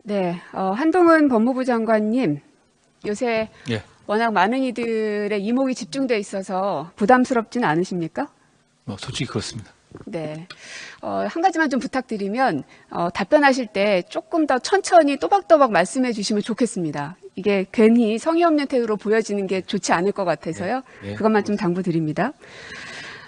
네, 한동훈 법무부 장관님, 요새 예, 워낙 많은 이들의 이목이 집중돼 있어서 부담스럽진 않으십니까? 솔직히 그렇습니다. 네, 한 가지만 좀 부탁드리면 답변하실 때 조금 더 천천히 또박또박 말씀해 주시면 좋겠습니다. 이게 괜히 성의 없는 태도로 보여지는 게 좋지 않을 것 같아서요. 예, 그것만 좀 당부드립니다.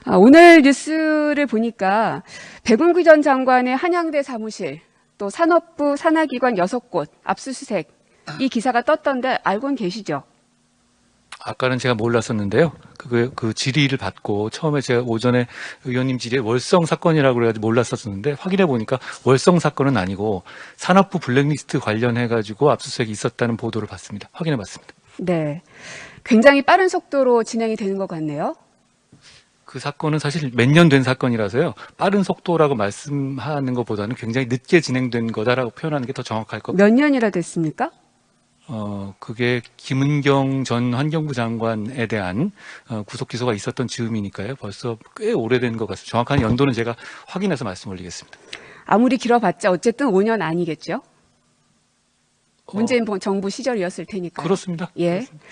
오늘 뉴스를 보니까 백운규 전 장관의 한양대 사무실, 또 산업부 산하기관 6곳 압수수색, 이 기사가 떴던데 알고는 계시죠? 아까는 제가 몰랐었는데요. 그 질의를 받고 처음에 제가 오전에 의원님 질의에 월성 사건이라고 그래가지고 몰랐었는데 확인해 보니까 월성 사건은 아니고 산업부 블랙리스트 관련해가지고 압수수색이 있었다는 보도를 봤습니다. 확인해 봤습니다. 네. 굉장히 빠른 속도로 진행이 되는 것 같네요. 그 사건은 사실 몇 년 된 사건이라서요. 빠른 속도라고 말씀하는 것보다는 굉장히 늦게 진행된 거다라고 표현하는 게 더 정확할 것 같아요. 몇 년이나 됐습니까? 그게 김은경 전 환경부 장관에 대한 구속 기소가 있었던 즈음이니까요. 벌써 꽤 오래된 것 같습니다. 정확한 연도는 제가 확인해서 말씀 올리겠습니다. 아무리 길어봤자 어쨌든 5년 아니겠죠? 문재인 어, 정부 시절이었을 테니까요. 그렇습니다. 예. 그렇습니다.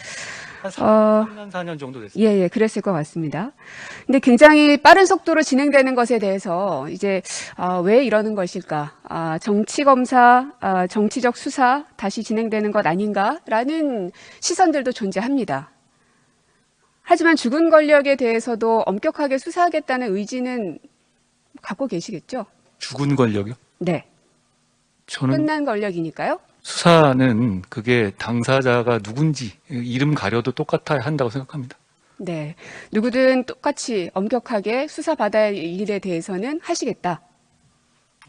한 어, 3년, 4년 정도 됐습니다. 예, 그랬을 것 같습니다. 근데 굉장히 빠른 속도로 진행되는 것에 대해서 이제 왜 이러는 것일까? 정치 검사, 정치적 수사 다시 진행되는 것 아닌가라는 시선들도 존재합니다. 하지만 죽은 권력에 대해서도 엄격하게 수사하겠다는 의지는 갖고 계시겠죠? 죽은 권력이요? 네. 저는 끝난 권력이니까요. 수사는 그게 당사자가 누군지 이름 가려도 똑같아야 한다고 생각합니다. 네. 누구든 똑같이 엄격하게 수사받아야 할 일에 대해서는 하시겠다.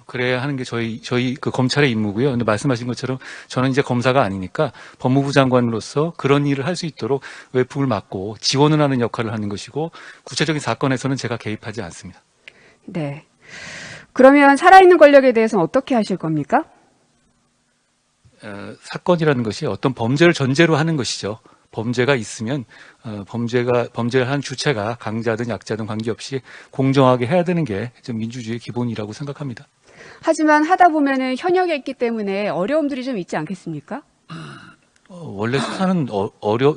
그래야 하는 게 저희 그 검찰의 임무고요. 근데 말씀하신 것처럼 저는 이제 검사가 아니니까 법무부 장관으로서 그런 일을 할 수 있도록 외풍을 막고 지원을 하는 역할을 하는 것이고 구체적인 사건에서는 제가 개입하지 않습니다. 네. 그러면 살아있는 권력에 대해서는 어떻게 하실 겁니까? 사건이라는 것이 어떤 범죄를 전제로 하는 것이죠. 범죄가 있으면 범죄를 한 주체가 강자든 약자든 관계없이 공정하게 해야 되는 게 좀 민주주의의 기본이라고 생각합니다. 하지만 하다 보면은 현역에 있기 때문에 어려움들이 좀 있지 않겠습니까? 원래 수사는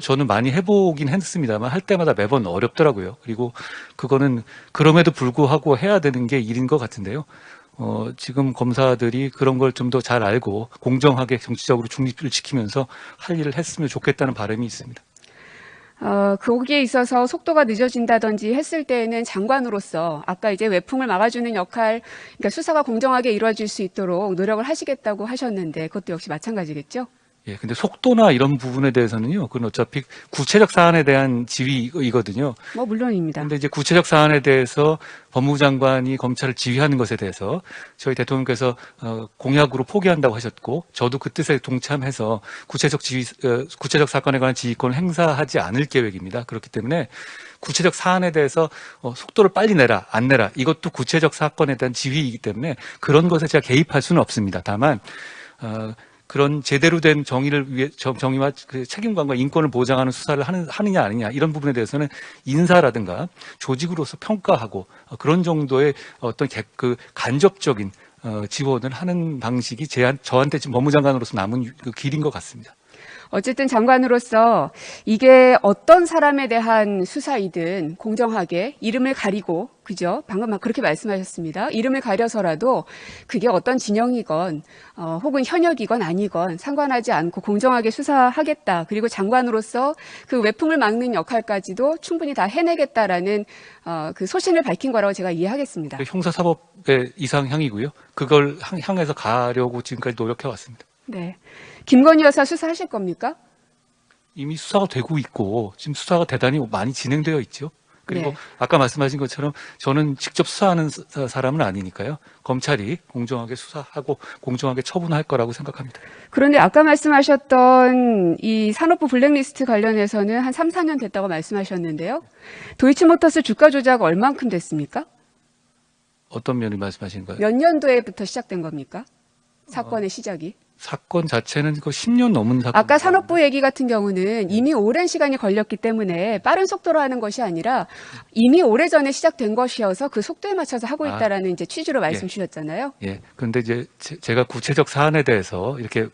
저는 많이 해보긴 했습니다만 할 때마다 매번 어렵더라고요. 그리고 그거는 그럼에도 불구하고 해야 되는 게 일인 것 같은데요. 지금 검사들이 그런 걸 좀 더 잘 알고 공정하게 정치적으로 중립을 지키면서 할 일을 했으면 좋겠다는 바람이 있습니다. 거기에 있어서 속도가 늦어진다든지 했을 때에는 장관으로서 아까 이제 외풍을 막아주는 역할, 그러니까 수사가 공정하게 이루어질 수 있도록 노력을 하시겠다고 하셨는데 그것도 역시 마찬가지겠죠? 예, 근데 속도나 이런 부분에 대해서는요, 그건 어차피 구체적 사안에 대한 지휘이거든요. 뭐 물론입니다. 근데 이제 구체적 사안에 대해서 법무부 장관이 검찰을 지휘하는 것에 대해서 저희 대통령께서 공약으로 포기한다고 하셨고, 저도 그 뜻에 동참해서 구체적 사건에 관한 지휘권을 행사하지 않을 계획입니다. 그렇기 때문에 구체적 사안에 대해서 속도를 빨리 내라, 안 내라, 이것도 구체적 사건에 대한 지휘이기 때문에 그런 것에 제가 개입할 수는 없습니다. 다만 그런 제대로 된 정의와 그 책임감과 인권을 보장하는 수사를 하느냐 아니냐 이런 부분에 대해서는 인사라든가 조직으로서 평가하고 그런 정도의 어떤 그 간접적인 지원을 하는 방식이 저한테 지금 법무장관으로서 남은 그 길인 것 같습니다. 어쨌든 장관으로서 이게 어떤 사람에 대한 수사이든 공정하게 이름을 가리고, 그죠? 방금 그렇게 말씀하셨습니다. 이름을 가려서라도 그게 어떤 진영이건 혹은 현역이건 아니건 상관하지 않고 공정하게 수사하겠다. 그리고 장관으로서 그 외풍을 막는 역할까지도 충분히 다 해내겠다라는 그 소신을 밝힌 거라고 제가 이해하겠습니다. 형사사법의 이상향이고요. 그걸 향해서 가려고 지금까지 노력해 왔습니다. 네. 김건희 여사 수사하실 겁니까? 이미 수사가 되고 있고 지금 수사가 대단히 많이 진행되어 있죠. 그리고 네. 아까 말씀하신 것처럼 저는 직접 수사하는 사람은 아니니까요. 검찰이 공정하게 수사하고 공정하게 처분할 거라고 생각합니다. 그런데 아까 말씀하셨던 이 산업부 블랙리스트 관련해서는 한 3, 4년 됐다고 말씀하셨는데요. 도이치모터스 주가 조작 얼만큼 됐습니까? 어떤 면을 말씀하시는 거예요? 몇 년도에부터 시작된 겁니까? 사건의 시작이. 사건 자체는 그 10년 넘은 사건. 아까 산업부 얘기 같은 경우는 이미 오랜 시간이 걸렸기 때문에 빠른 속도로 하는 것이 아니라 이미 오래전에 시작된 것이어서 그 속도에 맞춰서 하고 있다라는 이제 취지로 말씀 주셨잖아요. 예. 그런데 이제 제가 구체적 사안에 대해서 이렇게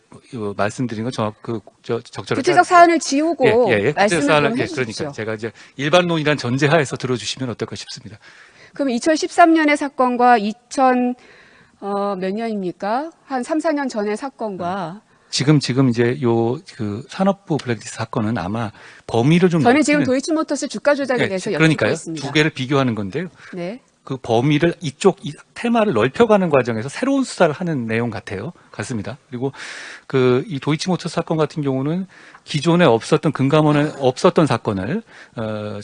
말씀드린 건 적절하지 구체적 사안을 지우고 구체적 말씀을 사안을 좀 해주십시오. 그러니까 제가 이제 일반론이란 전제하에서 들어주시면 어떨까 싶습니다. 그럼 2013년의 사건과 몇 년입니까? 한 3, 4년 전의 사건과 지금 이제 그 산업부 블랙리스트 사건은 아마 범위를 좀 저는 지금 넓히는- 도이치모터스 주가 조작에 대해서 여쭙고 그러니까요. 있습니다. 두 개를 비교하는 건데요. 네. 그 범위를 이 테마를 넓혀가는 과정에서 새로운 수사를 하는 내용 같습니다. 그리고 이 도이치모터스 사건 같은 경우는 기존에 없었던 금감원에 없었던 사건을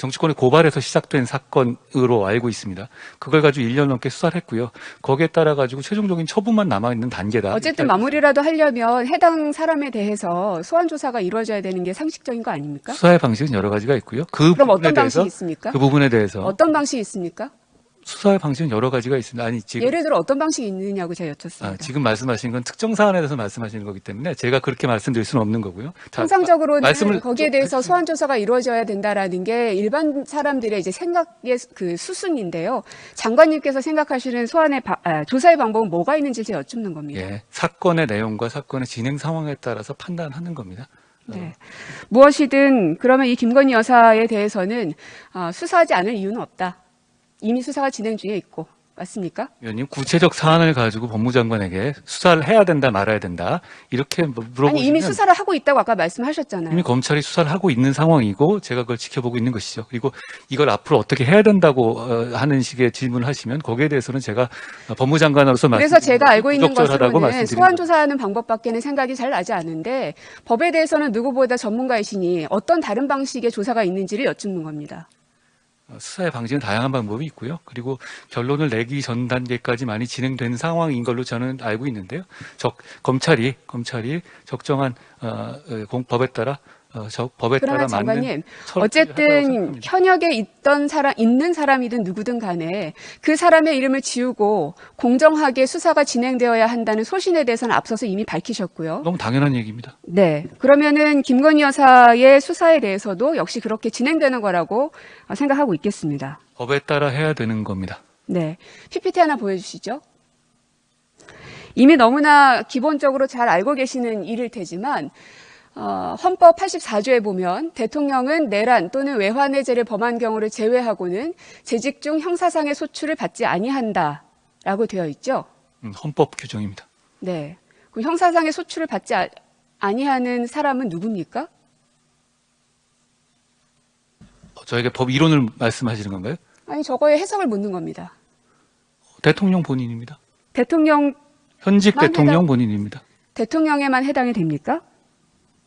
정치권의 고발에서 시작된 사건으로 알고 있습니다. 그걸 가지고 1년 넘게 수사를 했고요. 거기에 따라 가지고 최종적인 처분만 남아 있는 단계다. 어쨌든 마무리라도 하려면 해당 사람에 대해서 소환 조사가 이루어져야 되는 게 상식적인 거 아닙니까? 수사의 방식은 여러 가지가 있고요. 그 그럼 부분에 어떤 방식이 대해서 있습니까? 그 부분에 대해서 어떤 방식이 있습니까? 수사의 방식은 여러 가지가 있습니다. 아니 지금 예를 들어 어떤 방식이 있느냐고 제가 여쭙습니다. 지금 말씀하신 건 특정 사안에 대해서 말씀하시는 거기 때문에 제가 그렇게 말씀드릴 수는 없는 거고요. 자, 통상적으로는 말씀을 거기에 대해서 소환 조사가 이루어져야 된다라는 게 일반 사람들의 이제 생각의 그 수순인데요. 장관님께서 생각하시는 조사의 방법은 뭐가 있는지 제가 여쭙는 겁니다. 예, 사건의 내용과 사건의 진행 상황에 따라서 판단하는 겁니다. 네. 무엇이든 그러면 이 김건희 여사에 대해서는 수사하지 않을 이유는 없다. 이미 수사가 진행 중에 있고 맞습니까? 위원님, 구체적 사안을 가지고 법무장관에게 수사를 해야 된다 말아야 된다 이렇게 물어보시면 아니 이미 수사를 하고 있다고 아까 말씀하셨잖아요. 이미 검찰이 수사를 하고 있는 상황이고 제가 그걸 지켜보고 있는 것이죠. 그리고 이걸 앞으로 어떻게 해야 된다고 하는 식의 질문을 하시면 거기에 대해서는 제가 법무장관으로서 그래서 제가 알고 있는 부적절하다고 것으로는 말씀드린 소환 조사하는 방법밖에는 생각이 잘 나지 않은데 법에 대해서는 누구보다 전문가이시니 어떤 다른 방식의 조사가 있는지를 여쭙는 겁니다. 수사의 방식은 다양한 방법이 있고요. 그리고 결론을 내기 전 단계까지 많이 진행된 상황인 걸로 저는 알고 있는데요. 검찰이 적정한 법에 따라 그러나 맞는 장관님, 처리를 하라고 어쨌든 생각합니다. 현역에 있는 사람이든 누구든 간에 그 사람의 이름을 지우고 공정하게 수사가 진행되어야 한다는 소신에 대해서는 앞서서 이미 밝히셨고요. 너무 당연한 얘기입니다. 네. 그러면은 김건희 여사의 수사에 대해서도 역시 그렇게 진행되는 거라고 생각하고 있겠습니다. 법에 따라 해야 되는 겁니다. 네. PPT 하나 보여주시죠. 이미 너무나 기본적으로 잘 알고 계시는 일일 테지만 헌법 84조에 보면 대통령은 내란 또는 외환해제를 범한 경우를 제외하고는 재직 중 형사상의 소출을 받지 아니한다라고 되어 있죠. 헌법 규정입니다. 네. 그럼 형사상의 소출을 받지 아니하는 사람은 누굽니까? 저에게 법 이론을 말씀하시는 건가요? 아니 저거에 해석을 묻는 겁니다. 대통령 본인입니다. 대통령에만 현직 대통령 본인입니다. 해당이 됩니까?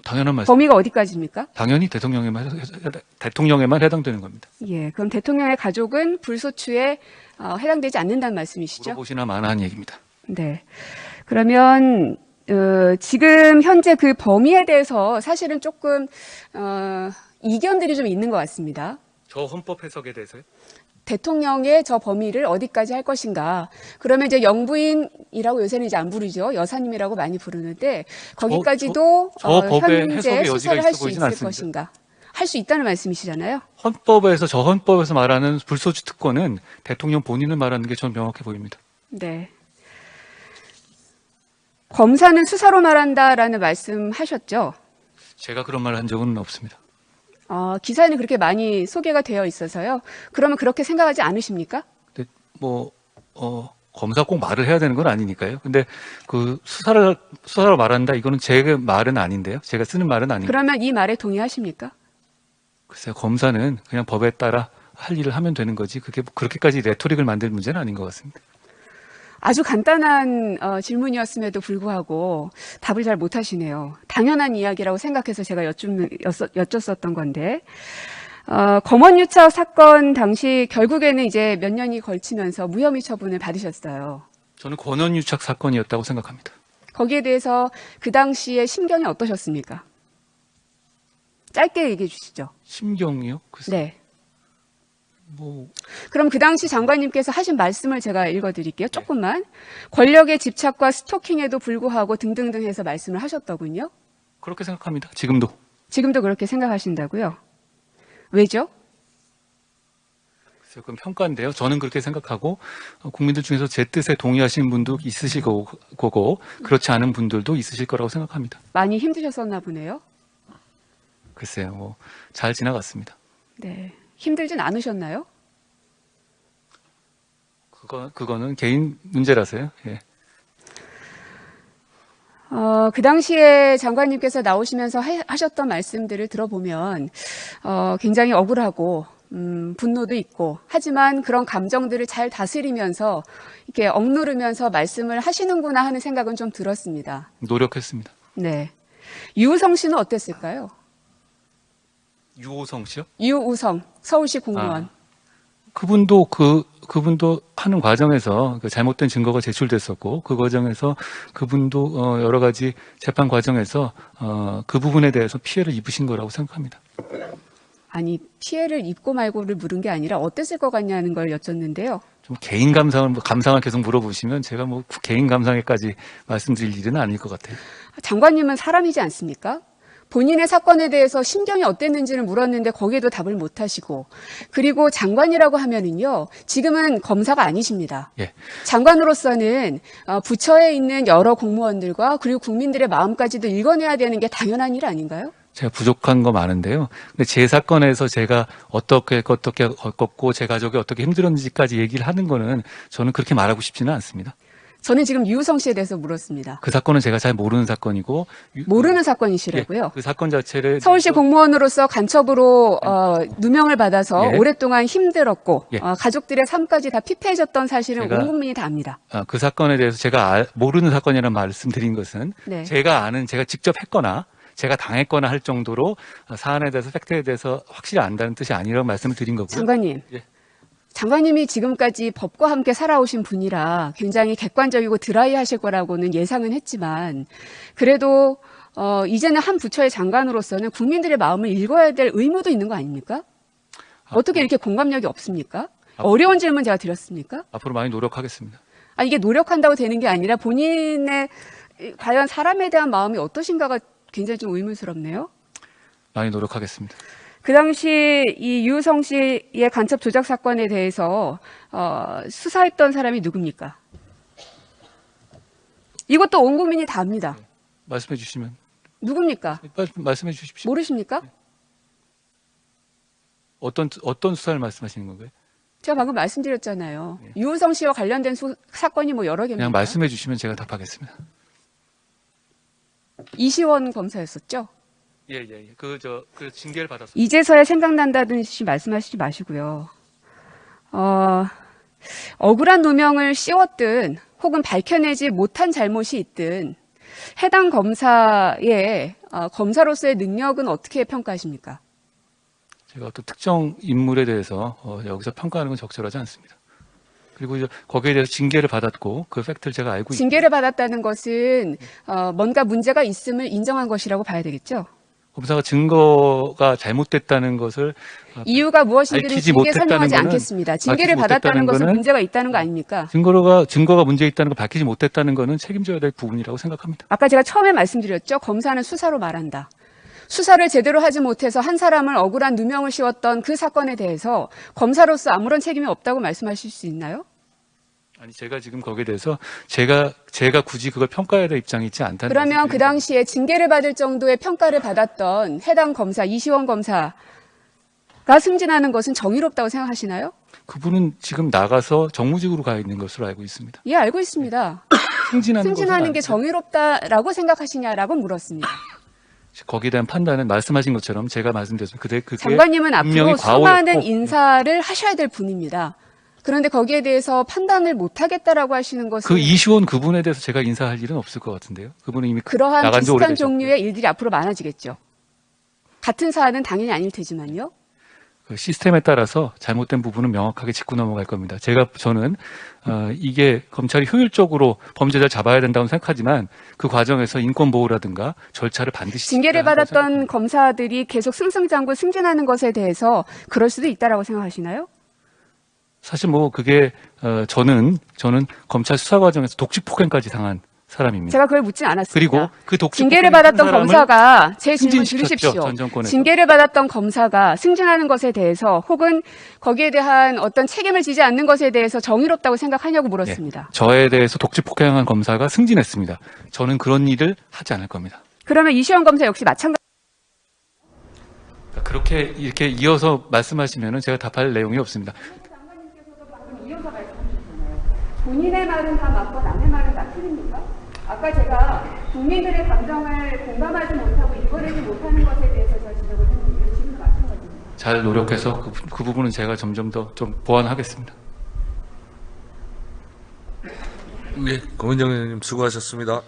당연한 말씀. 범위가 어디까지입니까? 당연히 대통령에만 해당되는 겁니다. 예, 그럼 대통령의 가족은 불소추에 해당되지 않는다는 말씀이시죠? 물어보시나 마나한 얘기입니다. 네. 그러면 지금 현재 그 범위에 대해서 사실은 조금 이견들이 좀 있는 것 같습니다. 저 헌법 해석에 대해서요? 대통령의 저 범위를 어디까지 할 것인가. 그러면 이제 영부인이라고 요새는 이제 안 부르죠. 여사님이라고 많이 부르는데 거기까지도 저 법의 현재 해석의 여지가 수사를 있어 할 수 보이진 있을 않습니다. 것인가. 할 수 있다는 말씀이시잖아요. 저 헌법에서 말하는 불소추 특권은 대통령 본인을 말하는 게 전 명확해 보입니다. 네. 검사는 수사로 말한다라는 말씀하셨죠. 제가 그런 말 한 적은 없습니다. 기사에는 그렇게 많이 소개가 되어 있어서요. 그러면 그렇게 생각하지 않으십니까? 근데 검사 꼭 말을 해야 되는 건 아니니까요. 근데 그 수사로 말한다 이거는 제 말은 아닌데요. 제가 쓰는 말은 아닌데. 그러면 이 말에 동의하십니까? 글쎄요. 검사는 그냥 법에 따라 할 일을 하면 되는 거지. 그렇게까지 레토릭을 만들 문제는 아닌 것 같습니다. 아주 간단한 질문이었음에도 불구하고 답을 잘 못하시네요. 당연한 이야기라고 생각해서 제가 여쭙었던 건데 검언유착 사건 당시 결국에는 이제 몇 년이 걸치면서 무혐의 처분을 받으셨어요. 저는 권한유착 사건이었다고 생각합니다. 거기에 대해서 그 당시에 심경이 어떠셨습니까? 짧게 얘기해 주시죠. 심경이요? 글쎄, 네. 뭐 그럼 그 당시 장관님께서 하신 말씀을 제가 읽어드릴게요. 조금만. 권력의 집착과 스토킹에도 불구하고 등등등 해서 말씀을 하셨더군요. 그렇게 생각합니다. 지금도. 지금도 그렇게 생각하신다고요? 왜죠? 그건 평가인데요. 저는 그렇게 생각하고 국민들 중에서 제 뜻에 동의하시는 분도 있으실 거고 그렇지 않은 분들도 있으실 거라고 생각합니다. 많이 힘드셨었나 보네요. 글쎄요. 뭐 잘 지나갔습니다. 네. 힘들진 않으셨나요? 그거는 개인 문제라서요. 예. 그 당시에 장관님께서 나오시면서 하셨던 말씀들을 들어보면 굉장히 억울하고 분노도 있고 하지만 그런 감정들을 잘 다스리면서 이렇게 억누르면서 말씀을 하시는구나 하는 생각은 좀 들었습니다. 노력했습니다. 네. 유우성 씨는 어땠을까요? 유호성 씨요? 유우성 서울시 공무원. 그분도 하는 과정에서 그 잘못된 증거가 제출됐었고 그 과정에서 그분도 여러 가지 재판 과정에서 그 부분에 대해서 피해를 입으신 거라고 생각합니다. 아니 피해를 입고 말고를 물은 게 아니라 어땠을 것 같냐는 걸 여쭙는데요. 좀 개인 감상을 계속 물어보시면 제가 뭐 개인 감상에까지 말씀드릴 일은 아닐 것 같아요. 장관님은 사람이지 않습니까? 본인의 사건에 대해서 심경이 어땠는지를 물었는데 거기에도 답을 못 하시고 그리고 장관이라고 하면은요 지금은 검사가 아니십니다. 예. 장관으로서는 부처에 있는 여러 공무원들과 그리고 국민들의 마음까지도 읽어내야 되는 게 당연한 일 아닌가요? 제가 부족한 거 많은데요. 근데 제 사건에서 제가 어떻게 겪었고 제 가족이 어떻게 힘들었는지까지 얘기를 하는 거는 저는 그렇게 말하고 싶지는 않습니다. 저는 지금 유우성 씨에 대해서 물었습니다. 그 사건은 제가 잘 모르는 사건이고 모르는 사건이시라고요? 예, 그 사건 자체를 서울시 공무원으로서 간첩으로 누명을 받아서 예. 오랫동안 힘들었고 예. 가족들의 삶까지 다 피폐해졌던 사실은 제가- 온 국민이 다 압니다. 그 사건에 대해서 제가 모르는 사건이라는 말씀드린 것은 네. 제가 직접 했거나 제가 당했거나 할 정도로 사안에 대해서 팩트에 대해서 확실히 안다는 뜻이 아니라고 말씀을 드린 거고요. 장관님, 예. 장관님이 지금까지 법과 함께 살아오신 분이라 굉장히 객관적이고 드라이하실 거라고는 예상은 했지만 그래도 이제는 한 부처의 장관으로서는 국민들의 마음을 읽어야 될 의무도 있는 거 아닙니까? 어떻게 이렇게 공감력이 없습니까? 어려운 질문 제가 드렸습니까? 앞으로 많이 노력하겠습니다. 이게 노력한다고 되는 게 아니라 본인의 과연 사람에 대한 마음이 어떠신가가 굉장히 좀 의문스럽네요. 많이 노력하겠습니다. 그 당시 이 유우성 씨의 간첩 조작 사건에 대해서 수사했던 사람이 누굽니까? 이것도 온 국민이 다 압니다. 말씀해 주시면 누굽니까? 말씀해 주십시오. 모르십니까? 어떤 수사를 말씀하시는 건가요? 제가 방금 말씀드렸잖아요. 유우성 씨와 관련된 사건이 뭐 여러 개입니다. 그냥 말씀해 주시면 제가 답하겠습니다. 이시원 검사였었죠? 예. 그 징계를 받았습니다. 이제서야 생각난다든지 말씀하시지 마시고요. 억울한 누명을 씌웠든 혹은 밝혀내지 못한 잘못이 있든 해당 검사의 검사로서의 능력은 어떻게 평가하십니까? 제가 어떤 특정 인물에 대해서 여기서 평가하는 건 적절하지 않습니다. 그리고 이제 거기에 대해서 징계를 받았고 그 팩트를 제가 알고 징계를 받았다는 것은 뭔가 문제가 있음을 인정한 것이라고 봐야 되겠죠? 검사가 증거가 잘못됐다는 것을 이유가 무엇인지는 밝히지 길게 못했다는 설명하지 거는 않겠습니다. 징계를 밝히지 받았다는 못했다는 것은 거는 문제가 있다는 거 아닙니까? 증거가 문제 있다는 걸 밝히지 못했다는 거는 책임져야 될 부분이라고 생각합니다. 아까 제가 처음에 말씀드렸죠. 검사는 수사로 말한다. 수사를 제대로 하지 못해서 한 사람을 억울한 누명을 씌웠던 그 사건에 대해서 검사로서 아무런 책임이 없다고 말씀하실 수 있나요? 아니 제가 지금 거기에 대해서 제가 굳이 그걸 평가해야 될 입장이 있지 않다는 그러면 그 말씀드립니다. 당시에 징계를 받을 정도의 평가를 받았던 해당 검사 이시원 검사가 승진하는 것은 정의롭다고 생각하시나요? 그분은 지금 나가서 정무직으로 가 있는 것으로 알고 있습니다. 예, 알고 있습니다. 승진하는 승진하는 게 것은 정의롭다라고 생각하시냐라고 물었습니다. 거기에 대한 판단은 말씀하신 것처럼 제가 말씀드렸습니다. 그게 장관님은 분명히 앞으로 수많은 과오였고 인사를 하셔야 될 분입니다. 그런데 거기에 대해서 판단을 못하겠다라고 하시는 것은 그 이시원 그분에 대해서 제가 인사할 일은 없을 것 같은데요. 그분은 이미 그러한 나간 지 비슷한 오래되셨고. 종류의 일들이 앞으로 많아지겠죠. 같은 사안은 당연히 아닐 테지만요. 그 시스템에 따라서 잘못된 부분은 명확하게 짚고 넘어갈 겁니다. 저는 이게 검찰이 효율적으로 범죄자를 잡아야 된다고 생각하지만 그 과정에서 인권 보호라든가 절차를 반드시 징계를 지켜야 한다고 받았던 생각합니다. 검사들이 계속 승승장구 승진하는 것에 대해서 그럴 수도 있다라고 생각하시나요? 사실 뭐 그게 저는 검찰 수사 과정에서 독직 폭행까지 당한 사람입니다. 제가 그걸 묻진 않았습니다. 그리고 그 독직 징계를 폭행한 받았던 사람을 검사가 제 질문 승진시켰죠, 들으십시오. 전 정권에서. 징계를 받았던 검사가 승진하는 것에 대해서 혹은 거기에 대한 어떤 책임을 지지 않는 것에 대해서 정의롭다고 생각하냐고 물었습니다. 저에 대해서 독직 폭행한 검사가 승진했습니다. 저는 그런 일을 하지 않을 겁니다. 그러면 이시영 검사 역시 마찬가지. 그렇게 이렇게 이어서 말씀하시면은 제가 답할 내용이 없습니다. 이어서 말씀하셨잖아요. 본인의 말은 다 맞고 남의 말은 다 틀립니까? 아까 제가 국민들의 감정을 공감하지 못하고 읽어내지 못하는 것에 대해서 제가 지적을 했는데 지금도 마찬가지입니다. 잘 노력해서 그 부분은 제가 점점 더 좀 보완하겠습니다. 네, 고민정 의원님 수고하셨습니다.